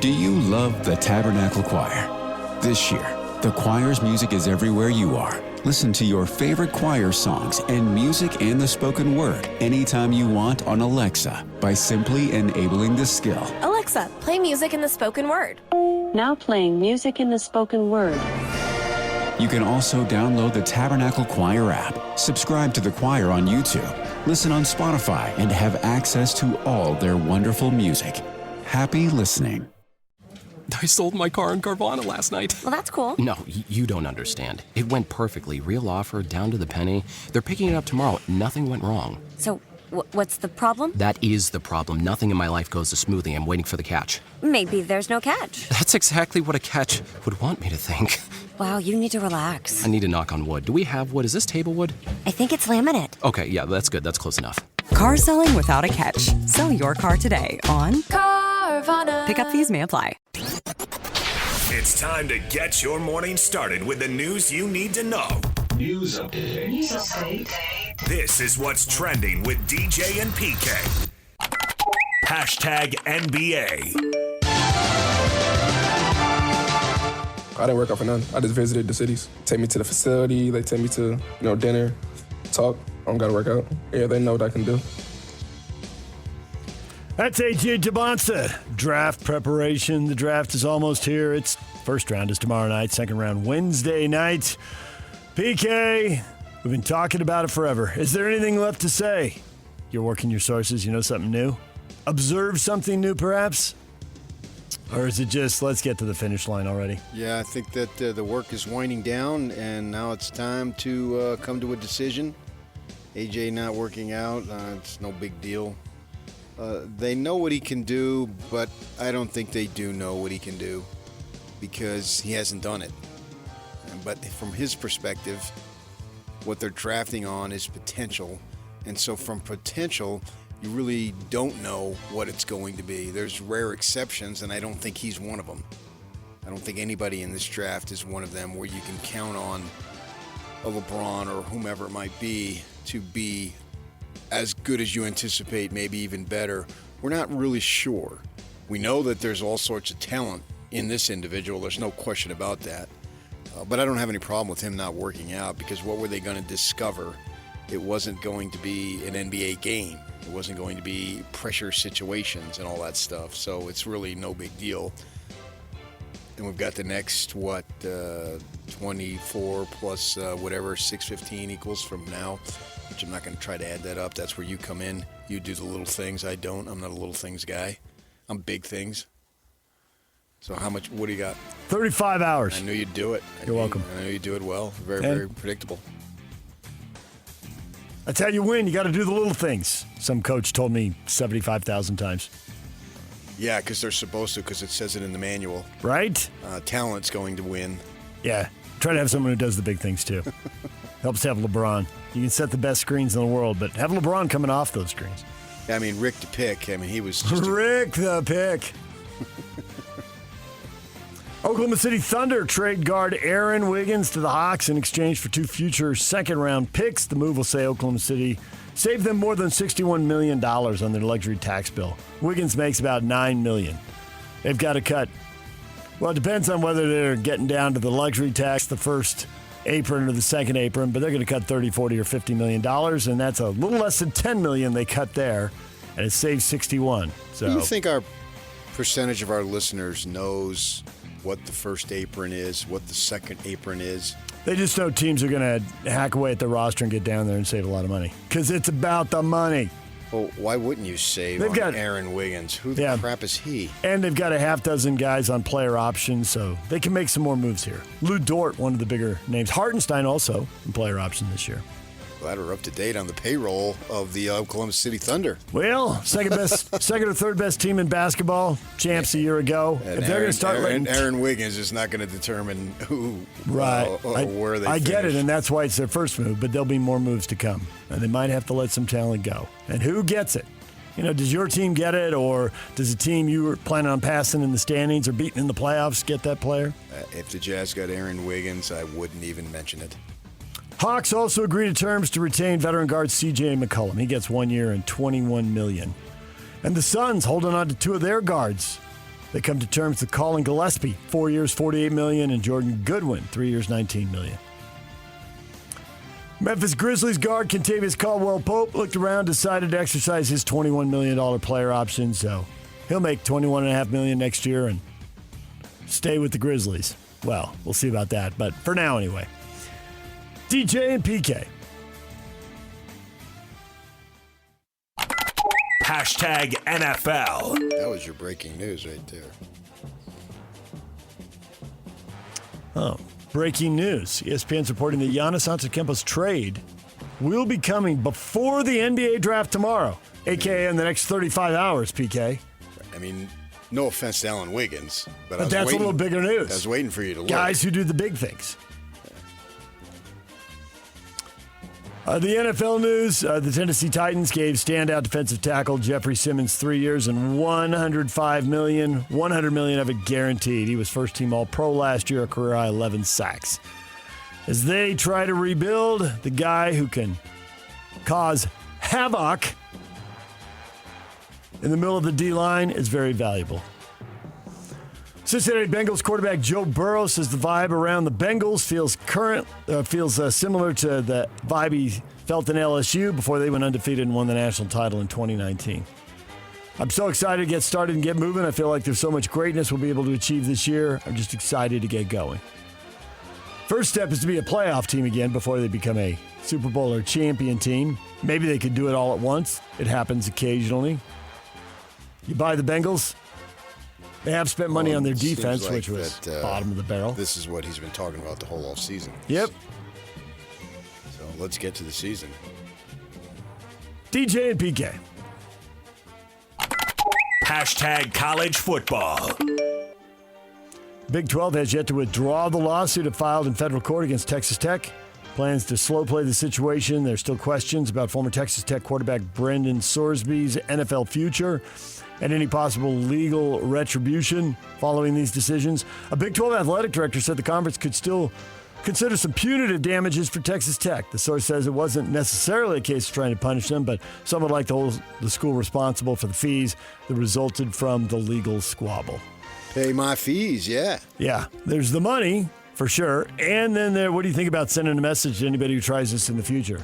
Do you love the Tabernacle Choir? This year, the choir's music is everywhere you are. Listen to your favorite choir songs and music and the spoken word anytime you want on Alexa by simply enabling the skill. Alexa, play music in the spoken word. Now playing music in the spoken word. You can also download the Tabernacle Choir app, subscribe to the choir on YouTube, listen on Spotify, and have access to all their wonderful music. Happy listening. I sold my car in Carvana last night. Well, that's cool. No, you don't understand. It went perfectly. Real offer, down to the penny. They're picking it up tomorrow. Nothing went wrong. So, what's the problem? That is the problem. Nothing in my life goes as smoothly. I'm waiting for the catch. Maybe there's no catch. That's exactly what a catch would want me to think. Wow, you need to relax. I need to knock on wood. Do we have wood? Is this table wood? I think it's laminate. Okay, yeah, that's good. That's close enough. Car selling without a catch. Sell your car today on Carvana. Pickup fees may apply. It's time to get your morning started with the news you need to know. News update. This is what's trending with DJ and PK. Hashtag NBA. I didn't work out for none. I just visited the cities. Take me to the facility. They take me to, dinner, talk. I don't gotta work out. Yeah, they know what I can do. That's AJ Tabonsa. Draft preparation. The draft is almost here. Its first round is tomorrow night. Second round Wednesday night. PK, we've been talking about it forever. Is there anything left to say? You're working your sources. You know something new? Observe something new, perhaps? Or is it just, let's get to the finish line already? Yeah, I think that the work is winding down, and now it's time to come to a decision. AJ not working out, it's no big deal. They know what he can do, but I don't think they do know what he can do because he hasn't done it. But from his perspective, what they're drafting on is potential. And so from potential, you really don't know what it's going to be. There's rare exceptions, and I don't think he's one of them. I don't think anybody in this draft is one of them where you can count on a LeBron or whomever it might be to be as good as you anticipate, maybe even better. We're not really sure. We know that there's all sorts of talent in this individual. There's no question about that. But I don't have any problem with him not working out because what were they going to discover? It wasn't going to be an NBA game. It wasn't going to be pressure situations and all that stuff. So it's really no big deal. And we've got the next, 24 plus whatever 615 equals from now, which I'm not going to try to add that up. That's where you come in. You do the little things. I don't. I'm not a little things guy. I'm big things. So what do you got? 35 hours. I knew you'd do it. You're welcome. I know you do it well. Very predictable. That's how you win. You got to do the little things. Some coach told me 75,000 times. Yeah, because they're supposed to, because it says it in the manual. Right? Talent's going to win. Yeah. Try to have someone who does the big things, too. Helps to have LeBron. You can set the best screens in the world, but have LeBron coming off those screens. I mean, Rick the Pick. I mean, he was just Rick the Pick. Oklahoma City Thunder trade guard Aaron Wiggins to the Hawks in exchange for 2 future second-round picks. The move will say Oklahoma City saved them more than $61 million on their luxury tax bill. Wiggins makes about $9 million. They've got to cut. Well, it depends on whether they're getting down to the luxury tax, the first apron or the second apron, but they're going to cut $30, $40, or $50 million, and that's a little less than $10 million they cut there, and it saves $61. So, do you think our percentage of our listeners knows what the first apron is, what the second apron is? They just know teams are going to hack away at the roster and get down there and save a lot of money because it's about the money. Well, why wouldn't you save on Aaron Wiggins? Who the crap is he? And they've got a half dozen guys on player options, so they can make some more moves here. Lou Dort, one of the bigger names. Hartenstein also in player option this year. Glad we're up to date on the payroll of the Oklahoma City Thunder. Well, second or third best team in basketball, champs a year ago. And if they're going to start Aaron Wiggins is not going to determine who, right? Where they. I finish. get it, and that's why it's their first move. But there'll be more moves to come, and they might have to let some talent go. And who gets it? Does your team get it, or does a team you were planning on passing in the standings or beating in the playoffs get that player? If the Jazz got Aaron Wiggins, I wouldn't even mention it. Hawks also agreed to terms to retain veteran guard C.J. McCollum. He gets 1 year and $21 million. And the Suns holding on to 2 of their guards. They come to terms with Colin Gillespie, 4 years, $48 million, and Jordan Goodwin, 3 years, $19 million. Memphis Grizzlies guard Kentavious Caldwell-Pope looked around, decided to exercise his $21 million player option, so he'll make $21.5 million next year and stay with the Grizzlies. Well, we'll see about that, but for now anyway. DJ and PK. Hashtag NFL. That was your breaking news right there. Oh, breaking news. ESPN's reporting that Giannis Antetokounmpo's trade will be coming before the NBA draft tomorrow, a.k.a. in the next 35 hours, PK. I mean, no offense to Alan Wiggins, but that's a little bigger news. I was waiting for you to look. Guys who do the big things. The NFL news, the Tennessee Titans gave standout defensive tackle Jeffrey Simmons 3 years and $105 million, $100 million of it guaranteed. He was first-team All-Pro last year, a career-high 11 sacks. As they try to rebuild, the guy who can cause havoc in the middle of the D-line is very valuable. Cincinnati Bengals quarterback Joe Burrow says the vibe around the Bengals feels similar to the vibe he felt in LSU before they went undefeated and won the national title in 2019. I'm so excited to get started and get moving. I feel like there's so much greatness we'll be able to achieve this year. I'm just excited to get going. First step is to be a playoff team again before they become a Super Bowl or champion team. Maybe they could do it all at once. It happens occasionally. You buy the Bengals? They have spent money on their defense, which was bottom of the barrel. This is what he's been talking about the whole offseason. Yep. So let's get to the season. DJ and PK. Hashtag college football. Big 12 has yet to withdraw the lawsuit it filed in federal court against Texas Tech. Plans to slow play the situation. There's still questions about former Texas Tech quarterback Brendan Sorsby's NFL future and any possible legal retribution following these decisions. A Big 12 athletic director said the conference could still consider some punitive damages for Texas Tech. The source says it wasn't necessarily a case of trying to punish them, but some would like to hold the school responsible for the fees that resulted from the legal squabble. Pay my fees, yeah. Yeah, there's the money, for sure. And then what do you think about sending a message to anybody who tries this in the future?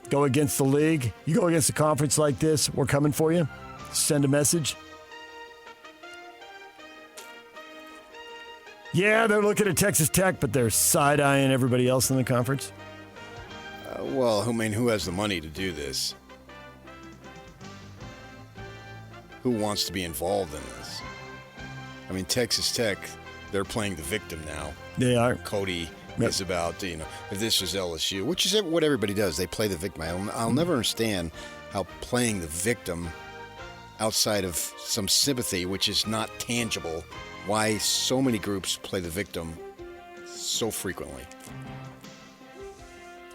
Go against the league? You go against a conference like this, we're coming for you? Send a message? Yeah, they're looking at Texas Tech, but they're side-eyeing everybody else in the conference. Well, I mean, who has the money to do this? Who wants to be involved in this? I mean, Texas Tech, they're playing the victim now. They are. Cody is about, if this was LSU, which is what everybody does. They play the victim. I'll never understand how playing the victim outside of some sympathy, which is not tangible, why so many groups play the victim so frequently.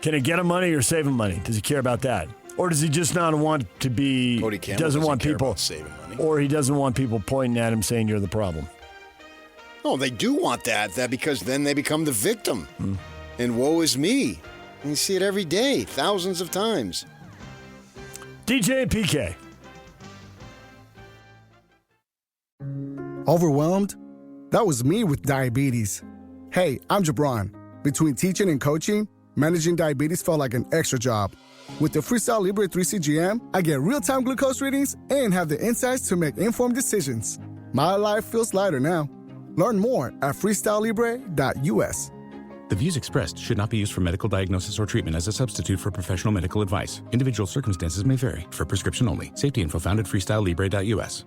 Can it get him money or save him money? Does he care about that? Or does he just not want to be... Cody Campbell doesn't want people saving money. Or he doesn't want people pointing at him saying you're the problem. No, they do want that because then they become the victim. And woe is me. And you see it every day, thousands of times. DJ and PK. Overwhelmed? That was me with diabetes. Hey, I'm Jabron. Between teaching and coaching, managing diabetes felt like an extra job. With the Freestyle Libre 3 CGM, I get real-time glucose readings and have the insights to make informed decisions. My life feels lighter now. Learn more at freestylelibre.us. The views expressed should not be used for medical diagnosis or treatment as a substitute for professional medical advice. Individual circumstances may vary. For prescription only. Safety info found at freestylelibre.us.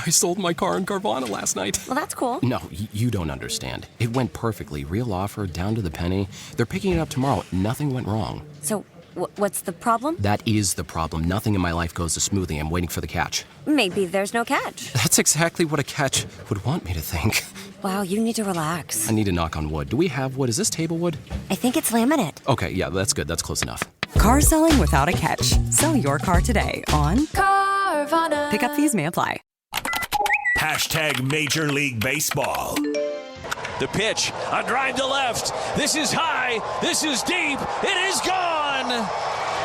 I sold my car in Carvana last night. Well, that's cool. No, you don't understand. It went perfectly. Real offer, down to the penny. They're picking it up tomorrow. Nothing went wrong. So, what's the problem? That is the problem. Nothing in my life goes as smoothly. I'm waiting for the catch. Maybe there's no catch. That's exactly what a catch would want me to think. Wow, you need to relax. I need to knock on wood. Do we have wood? Is this table wood? I think it's laminate. Okay, yeah, that's good. That's close enough. Car selling without a catch. Sell your car today on Carvana. Pickup fees may apply. Hashtag Major League Baseball. The pitch, a drive to left. This is high. This is deep. It is gone.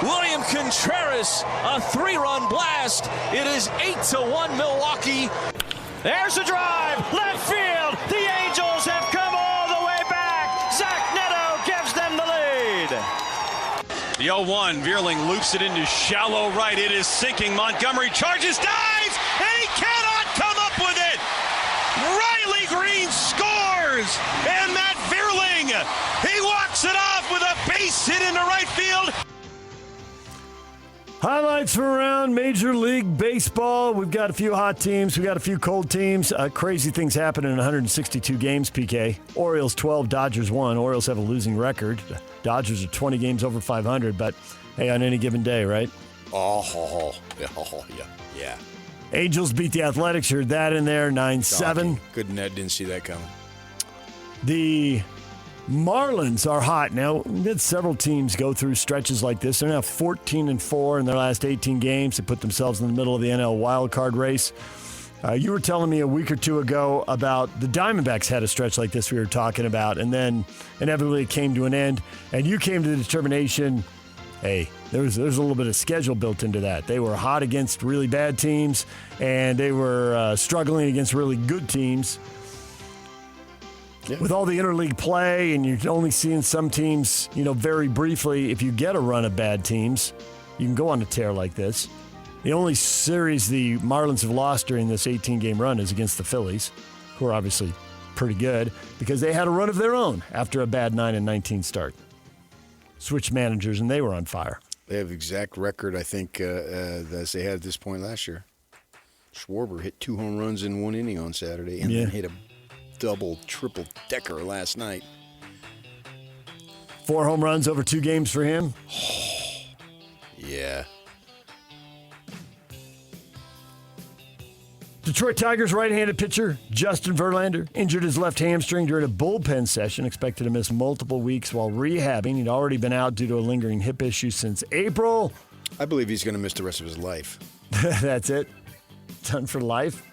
William Contreras, a 3-run blast. It is 8-1 Milwaukee. There's a drive, left field. The Angels have come all the way back. Zach Neto gives them the lead. The 0-1, Veerling loops it into shallow right. It is sinking. Montgomery charges, dives, and he cannot come up with it. Riley Green scores, and Matt Veerling, he walks it off with a base hit into right field. Highlights from around Major League Baseball. We've got a few hot teams. We've got a few cold teams. Crazy things happen in 162 games, PK. Orioles 12, Dodgers 1. Orioles have a losing record. Dodgers are 20 games over 500, but hey, on any given day, right? Yeah. Angels beat the Athletics. Heard that in there, 9-7. Good net, didn't see that coming. The Marlins are hot. Now, we had several teams go through stretches like this. They're now 14-4 in their last 18 games. They put themselves in the middle of the NL wildcard race. You were telling me a week or two ago about the Diamondbacks had a stretch like this we were talking about, and then inevitably it came to an end, and you came to the determination, hey, there's a little bit of schedule built into that. They were hot against really bad teams, and they were struggling against really good teams. Yeah. With all the interleague play, and you're only seeing some teams, very briefly, if you get a run of bad teams, you can go on a tear like this. The only series the Marlins have lost during this 18-game run is against the Phillies, who are obviously pretty good, because they had a run of their own after a bad 9-19 start. Switched managers, and they were on fire. They have exact record, I think, as they had at this point last year. Schwarber hit 2 home runs in 1 inning on Saturday, and then hit a double, triple decker last night. 4 home runs over 2 games for him. Yeah. Detroit Tigers right-handed pitcher Justin Verlander injured his left hamstring during a bullpen session, expected to miss multiple weeks while rehabbing. He'd already been out due to a lingering hip issue since April. I believe he's going to miss the rest of his life. That's it? Done for life?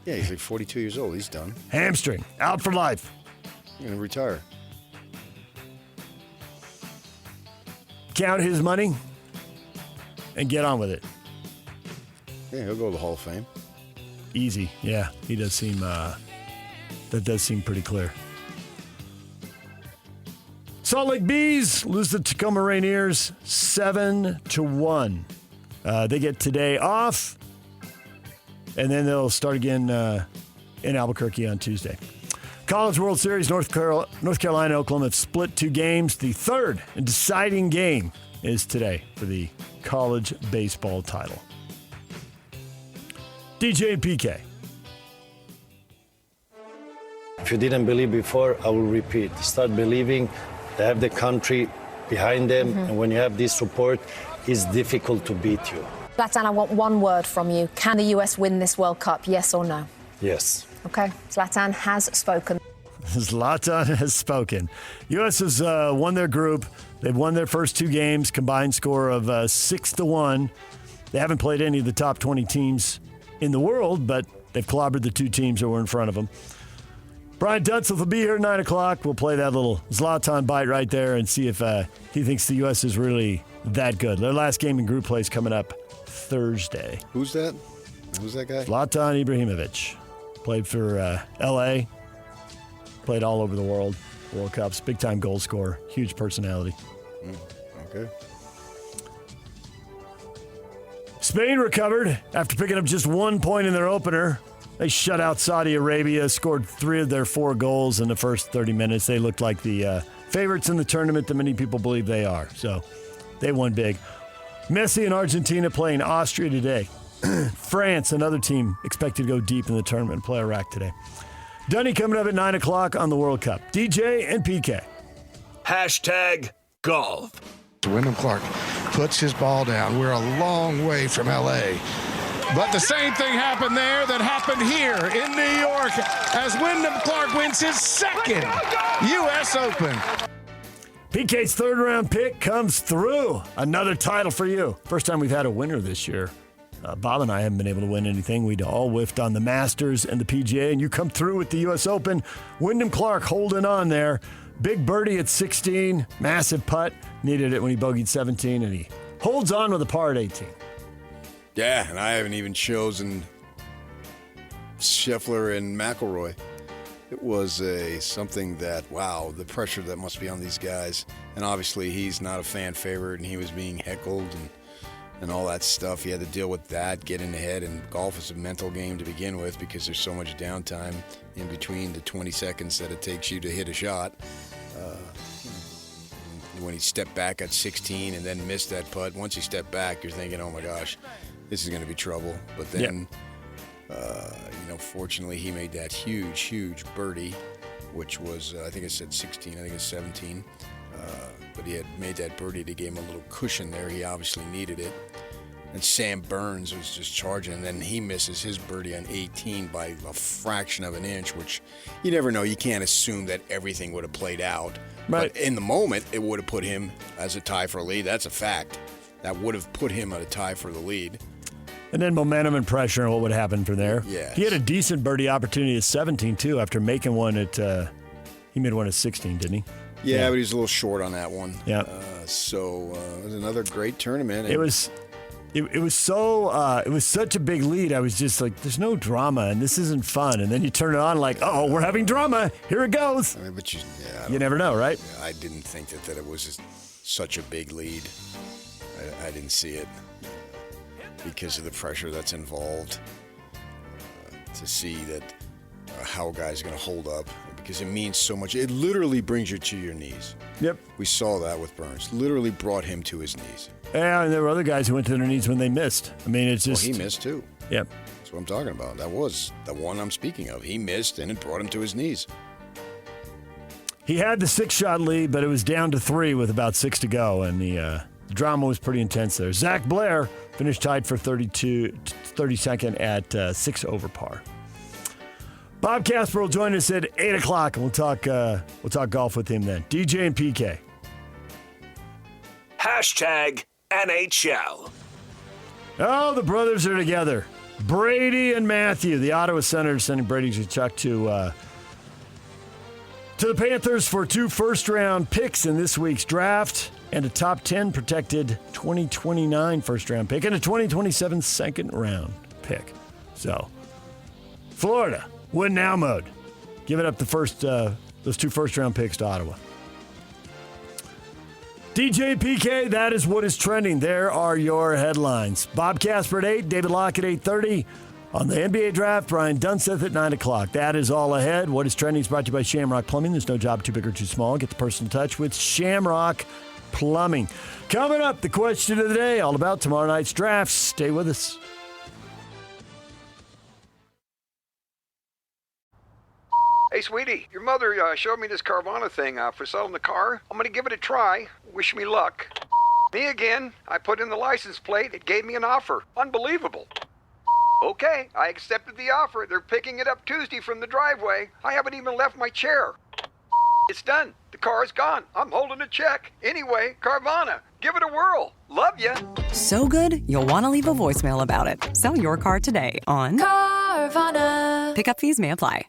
Yeah, he's like 42 years old. He's done. Hamstring, out for life. He's going to retire. Count his money and get on with it. Yeah, he'll go to the Hall of Fame. Easy. Yeah, he does seem, that does seem pretty clear. Salt Lake Bees lose the Tacoma Rainiers 7-1. They get today off, and then they'll start again in Albuquerque on Tuesday. College World Series, North Carolina, Oklahoma have split 2 games. The third and deciding game is today for the college baseball title. DJ and PK. If you didn't believe before, I will repeat. Start believing. They have the country behind them, and when you have this support, it's difficult to beat you. Zlatan, I want one word from you. Can the US win this World Cup, yes or no? Yes. Okay, Zlatan has spoken. Zlatan has spoken. U.S. has won their group. They've won their first 2 games, combined score of 6-1. They haven't played any of the top 20 teams in the world, but they've clobbered the 2 teams that were in front of them. Brian Dunseth will be here at 9 o'clock. We'll play that little Zlatan bite right there and see if he thinks the U.S. is really that good. Their last game in group play is coming up Thursday. Who's that? Who's that guy? Zlatan Ibrahimovic. Played for L.A., played all over the world, World Cups, big-time goal scorer, huge personality. Okay. Spain recovered after picking up just 1 point in their opener. They shut out Saudi Arabia, scored 3 of their 4 goals in the first 30 minutes. They looked like the favorites in the tournament that many people believe they are. So they won big. Messi and Argentina playing Austria today. France, another team expected to go deep in the tournament and play Iraq today. Dunny coming up at 9 o'clock on the World Cup. DJ and PK. #golf. Wyndham Clark puts his ball down. We're a long way from L.A. But the same thing happened there that happened here in New York as Wyndham Clark wins his 2nd U.S. Open. PK's 3rd round pick comes through. Another title for you. First time we've had a winner this year. Bob and I haven't been able to win anything. We'd all whiffed on the Masters and the PGA, and you come through with the U.S. Open. Wyndham Clark holding on there. Big birdie at 16, massive putt. Needed it when he bogeyed 17, and he holds on with a par at 18. Yeah, and I haven't even chosen Scheffler and McIlroy. It was something that, wow, the pressure that must be on these guys. And obviously he's not a fan favorite, and he was being heckled and all that stuff. He had to deal with that, get in the head, and golf is a mental game to begin with because there's so much downtime in between the 20 seconds that it takes you to hit a shot. When he stepped back at 16 and then missed that putt, once he stepped back, you're thinking, oh my gosh, this is going to be trouble. But then, fortunately, he made that huge birdie, which was, I think I said 16, I think it's 17. But he had made that birdie to give him a little cushion there. He obviously needed it. And Sam Burns was just charging, and then he misses his birdie on 18 by a fraction of an inch, which you never know. You can't assume that everything would have played out. Right. But in the moment, it would have put him as a tie for a lead. That's a fact. That would have put him at a tie for the lead. And then momentum and pressure and what would happen from there. Yes. He had a decent birdie opportunity at 17, too, after making one at he made one at 16, didn't he? Yeah, but he was a little short on that one. Yeah. So it was another great tournament. It was such a big lead. I was just like, there's no drama, and this isn't fun. And then you turn it on like, oh, we're having drama. Here it goes. I mean, but you never know, right? I didn't think that it was such a big lead. I didn't see it because of the pressure that's involved to see that how a guy's going to hold up, because it means so much. It literally brings you to your knees. Yep. We saw that with Burns. Literally brought him to his knees. Yeah, and there were other guys who went to their knees when they missed. I mean, it's just... Well, he missed too. Yep. That's what I'm talking about. That was the one I'm speaking of. He missed, and it brought him to his knees. He had the 6-shot lead, but it was down to 3 with about 6 to go, and the drama was pretty intense there. Zach Blair finished tied for 32nd at 6 over par. Bob Casper will join us at 8 o'clock, and we'll talk golf with him then. DJ and PK. Hashtag NHL. Oh, the brothers are together. Brady and Matthew. The Ottawa Senators sending Brady Tkachuk to the Panthers for 2 first-round picks in this week's draft and a top 10 protected 2029 first-round pick and a 2027 second-round pick. So, Florida, win now mode. Giving up those 2 first-round picks to Ottawa. DJ PK, that is what is trending. There are your headlines. Bob Casper at 8, David Locke at 8:30. On the NBA draft, Brian Dunseth at 9 o'clock. That is all ahead. What is trending is brought to you by Shamrock Plumbing. There's no job too big or too small. Get the personal touch with Shamrock Plumbing. Coming up, the question of the day, all about tomorrow night's draft. Stay with us. Hey, sweetie, your mother showed me this Carvana thing for selling the car. I'm going to give it a try. Wish me luck. Me again. I put in the license plate. It gave me an offer. Unbelievable. Okay, I accepted the offer. They're picking it up Tuesday from the driveway. I haven't even left my chair. It's done. The car is gone. I'm holding a check. Anyway, Carvana, give it a whirl. Love ya. So good, you'll want to leave a voicemail about it. Sell your car today on Carvana. Pickup fees may apply.